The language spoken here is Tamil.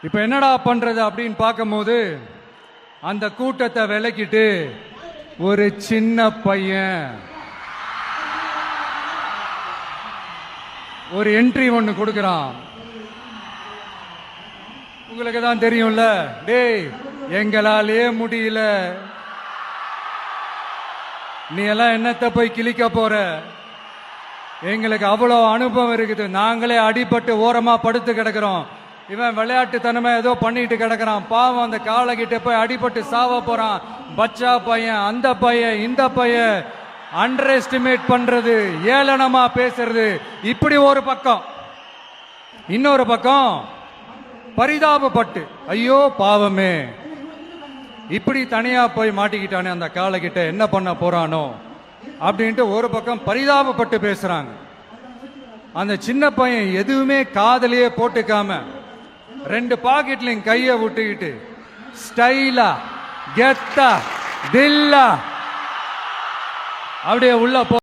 இப்ப என்னடா பண்றது அப்படின்னு பார்க்கும்போது அந்த கூட்டத்தை விலக்கிட்டு ஒரு சின்ன பையன் ஒரு என்ட்ரி ஒன்னு கொடுக்கறான். உங்களுக்கு தான் தெரியும்ல, டேய் எங்களாலே முடியல, நீ எல்லாம் என்னத்தை போய் கிழிக்க போற, எங்களுக்கு அவ்வளவு அனுபவம் இருக்குது, நாங்களே அடிபட்டு ஓரமா படுத்து கிடக்கிறோம், இவன் விளையாட்டுத்தனமா ஏதோ பண்ணிட்டு கிடக்கிறான், பாவம் அந்த காலகிட்ட போய் அடிபட்டு சாவ போறான், பச்சா பையன், அந்த பையன், இந்த பையன், அண்டர் எஸ்டிமேட் பண்றது, ஏளனமா பேசுறது, இப்படி ஒரு பக்கம். இன்னொரு பக்கம் பரிதாபப்பட்டு ஐயோ பாவமே இப்படி தனியா போய் மாட்டிக்கிட்டானே அந்த காலகிட்ட என்ன பண்ண போறானோ அப்படின்ட்டு ஒரு பக்கம் பரிதாபப்பட்டு பேசுறாங்க. அந்த சின்ன பையன் எதுவுமே காதலியே போட்டுக்காம 2 பாக்கெட்லையும் கைய விட்டுக்கிட்டு ஸ்டைலா கெத்தா தில்லா அப்படியே உள்ள